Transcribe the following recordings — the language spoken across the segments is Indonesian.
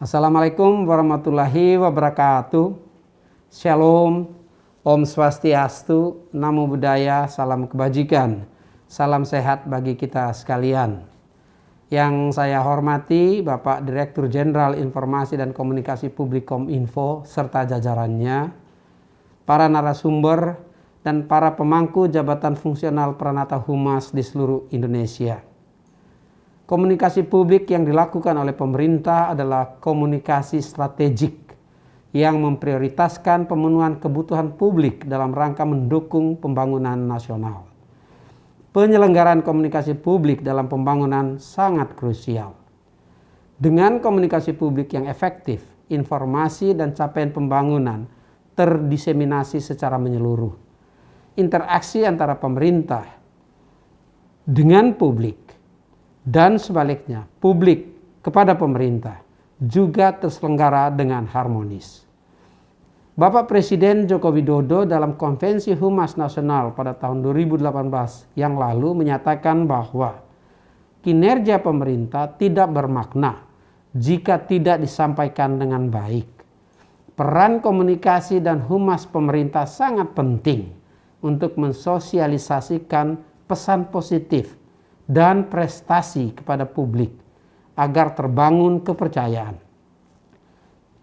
Assalamualaikum warahmatullahi wabarakatuh. Shalom, Om Swastiastu, Namo Buddhaya, salam kebajikan, salam sehat bagi kita sekalian. Yang saya hormati Bapak Direktur Jenderal Informasi dan Komunikasi Publik Kominfo serta jajarannya, para narasumber, dan para pemangku jabatan fungsional Pranata Humas di seluruh Indonesia. Komunikasi publik yang dilakukan oleh pemerintah adalah komunikasi strategik yang memprioritaskan pemenuhan kebutuhan publik dalam rangka mendukung pembangunan nasional. Penyelenggaraan komunikasi publik dalam pembangunan sangat krusial. Dengan komunikasi publik yang efektif, informasi dan capaian pembangunan terdiseminasi secara menyeluruh. Interaksi antara pemerintah dengan publik dan sebaliknya, publik kepada pemerintah juga terselenggara dengan harmonis. Bapak Presiden Joko Widodo dalam Konvensi Humas Nasional pada tahun 2018 yang lalu menyatakan bahwa kinerja pemerintah tidak bermakna jika tidak disampaikan dengan baik. Peran komunikasi dan humas pemerintah sangat penting untuk mensosialisasikan pesan positif dan prestasi kepada publik agar terbangun kepercayaan,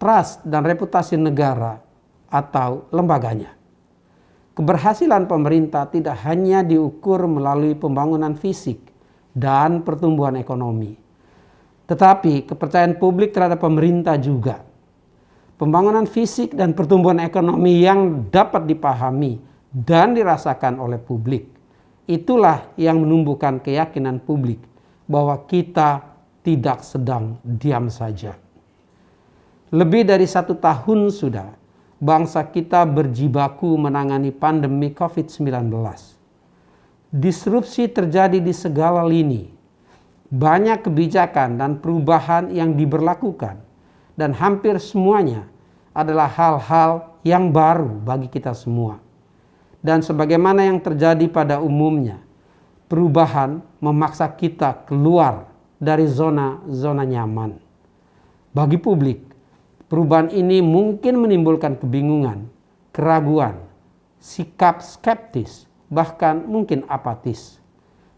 trust dan reputasi negara atau lembaganya. Keberhasilan pemerintah tidak hanya diukur melalui pembangunan fisik dan pertumbuhan ekonomi, tetapi kepercayaan publik terhadap pemerintah juga. Pembangunan fisik dan pertumbuhan ekonomi yang dapat dipahami dan dirasakan oleh publik, itulah yang menumbuhkan keyakinan publik bahwa kita tidak sedang diam saja. Lebih dari 1 tahun sudah bangsa kita berjibaku menangani pandemi COVID-19. Disrupsi terjadi di segala lini. Banyak kebijakan dan perubahan yang diberlakukan dan hampir semuanya adalah hal-hal yang baru bagi kita semua. Dan sebagaimana yang terjadi pada umumnya, perubahan memaksa kita keluar dari zona-zona nyaman. Bagi publik, perubahan ini mungkin menimbulkan kebingungan, keraguan, sikap skeptis, bahkan mungkin apatis.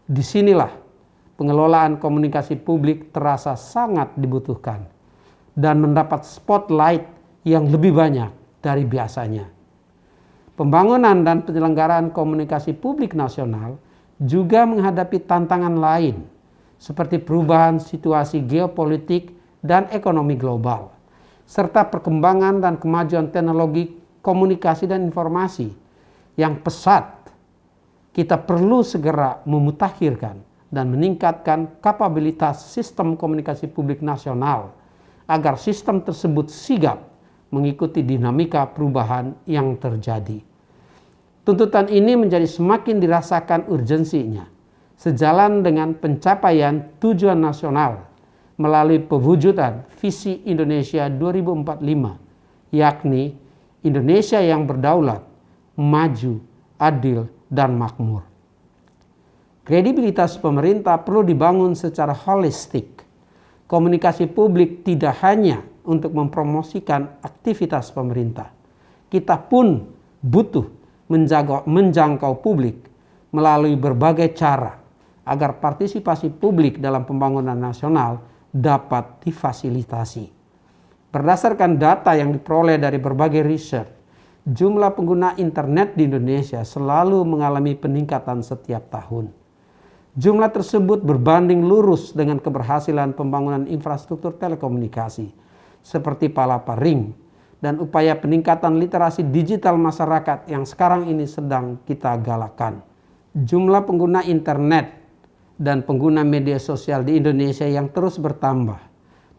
Disinilah pengelolaan komunikasi publik terasa sangat dibutuhkan dan mendapat spotlight yang lebih banyak dari biasanya. Pembangunan dan penyelenggaraan komunikasi publik nasional juga menghadapi tantangan lain seperti perubahan situasi geopolitik dan ekonomi global, serta perkembangan dan kemajuan teknologi komunikasi dan informasi yang pesat. Kita perlu segera memutakhirkan dan meningkatkan kapabilitas sistem komunikasi publik nasional agar sistem tersebut sigap mengikuti dinamika perubahan yang terjadi. Tuntutan ini menjadi semakin dirasakan urgensinya sejalan dengan pencapaian tujuan nasional melalui pewujudan visi Indonesia 2045, yakni Indonesia yang berdaulat, maju, adil, dan makmur. Kredibilitas pemerintah perlu dibangun secara holistik. Komunikasi publik tidak hanya untuk mempromosikan aktivitas pemerintah. Kita pun butuh menjangkau publik melalui berbagai cara agar partisipasi publik dalam pembangunan nasional dapat difasilitasi. Berdasarkan data yang diperoleh dari berbagai riset, jumlah pengguna internet di Indonesia selalu mengalami peningkatan setiap tahun. Jumlah tersebut berbanding lurus dengan keberhasilan pembangunan infrastruktur telekomunikasi seperti Palapa Ring dan upaya peningkatan literasi digital masyarakat yang sekarang ini sedang kita galakan. Jumlah pengguna internet dan pengguna media sosial di Indonesia yang terus bertambah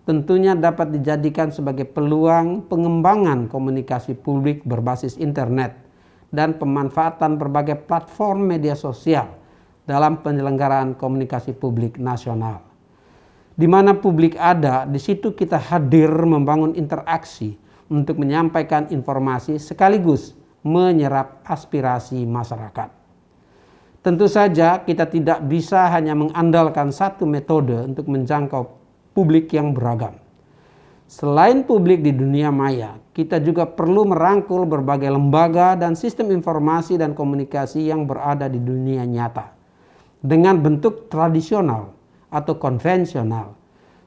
tentunya dapat dijadikan sebagai peluang pengembangan komunikasi publik berbasis internet dan pemanfaatan berbagai platform media sosial dalam penyelenggaraan komunikasi publik nasional. Di mana publik ada, di situ kita hadir membangun interaksi untuk menyampaikan informasi sekaligus menyerap aspirasi masyarakat. Tentu saja kita tidak bisa hanya mengandalkan satu metode untuk menjangkau publik yang beragam. Selain publik di dunia maya, kita juga perlu merangkul berbagai lembaga dan sistem informasi dan komunikasi yang berada di dunia nyata dengan bentuk tradisional atau konvensional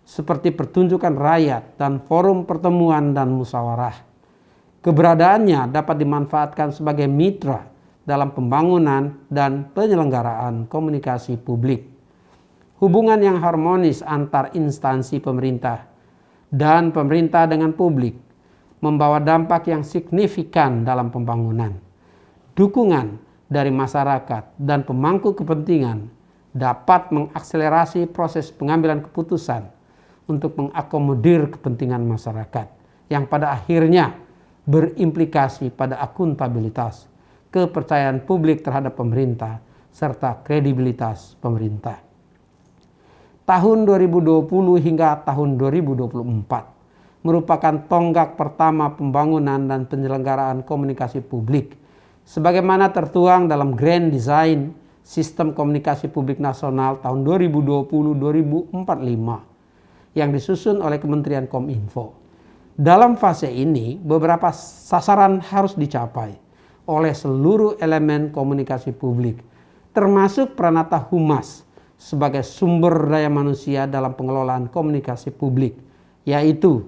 seperti pertunjukan rakyat dan forum pertemuan dan musyawarah. Keberadaannya dapat dimanfaatkan sebagai mitra dalam pembangunan dan penyelenggaraan komunikasi publik. Hubungan yang harmonis antar instansi pemerintah dan pemerintah dengan publik membawa dampak yang signifikan dalam pembangunan. Dukungan dari masyarakat dan pemangku kepentingan dapat mengakselerasi proses pengambilan keputusan untuk mengakomodir kepentingan masyarakat yang pada akhirnya berimplikasi pada akuntabilitas, kepercayaan publik terhadap pemerintah, serta kredibilitas pemerintah. Tahun 2020 hingga tahun 2024 merupakan tonggak pertama pembangunan dan penyelenggaraan komunikasi publik sebagaimana tertuang dalam Grand Design Sistem Komunikasi Publik Nasional tahun 2020-2045 yang disusun oleh Kementerian Kominfo. Dalam fase ini, beberapa sasaran harus dicapai oleh seluruh elemen komunikasi publik, termasuk Pranata Humas sebagai sumber daya manusia dalam pengelolaan komunikasi publik, yaitu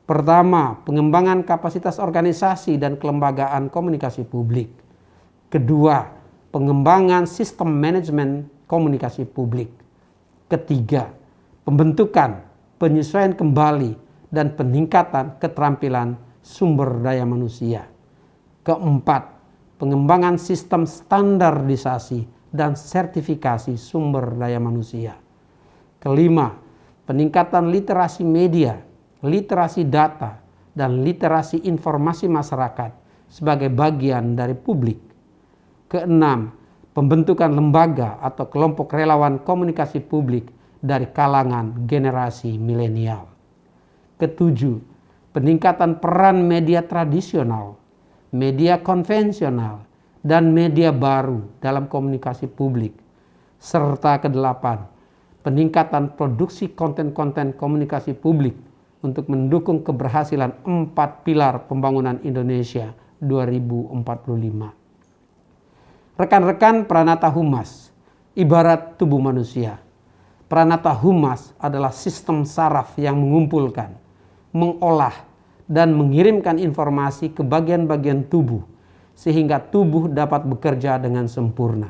pertama, pengembangan kapasitas organisasi dan kelembagaan komunikasi publik. Kedua, pengembangan sistem manajemen komunikasi publik. Ketiga, pembentukan, penyesuaian kembali, dan peningkatan keterampilan sumber daya manusia. Keempat, pengembangan sistem standarisasi dan sertifikasi sumber daya manusia. Kelima, peningkatan literasi media, literasi data, dan literasi informasi masyarakat sebagai bagian dari publik. Keenam, pembentukan lembaga atau kelompok relawan komunikasi publik dari kalangan generasi milenial. Ketujuh, peningkatan peran media tradisional, media konvensional, dan media baru dalam komunikasi publik. Serta kedelapan, peningkatan produksi konten-konten komunikasi publik untuk mendukung keberhasilan 4 pilar pembangunan Indonesia 2045. Rekan-rekan Pranata Humas, ibarat tubuh manusia. Pranata Humas adalah sistem saraf yang mengumpulkan, mengolah, dan mengirimkan informasi ke bagian-bagian tubuh sehingga tubuh dapat bekerja dengan sempurna.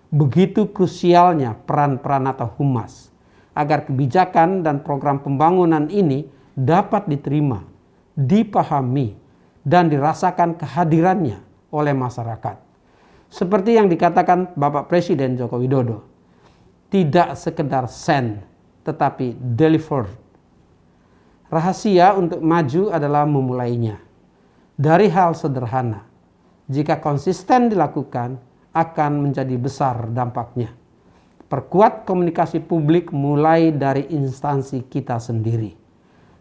Begitu krusialnya peran Pranata Humas agar kebijakan dan program pembangunan ini dapat diterima, dipahami, dan dirasakan kehadirannya oleh masyarakat. Seperti yang dikatakan Bapak Presiden Joko Widodo, tidak sekedar send, tetapi deliver. Rahasia untuk maju adalah memulainya dari hal sederhana. Jika konsisten dilakukan, akan menjadi besar dampaknya. Perkuat komunikasi publik mulai dari instansi kita sendiri.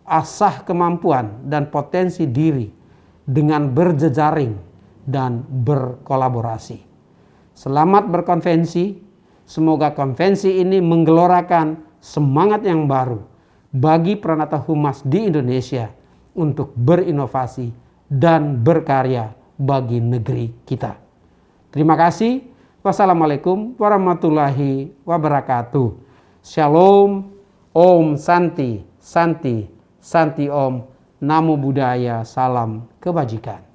Asah kemampuan dan potensi diri dengan berjejaring dan berkolaborasi. Selamat berkonvensi. Semoga konvensi ini menggelorakan semangat yang baru bagi Pranata Humas di Indonesia untuk berinovasi dan berkarya bagi negeri kita. Terima kasih. Wassalamualaikum warahmatullahi wabarakatuh. Shalom. Om Santi, Santi, Santi Om. Namo Buddhaya. Salam kebajikan.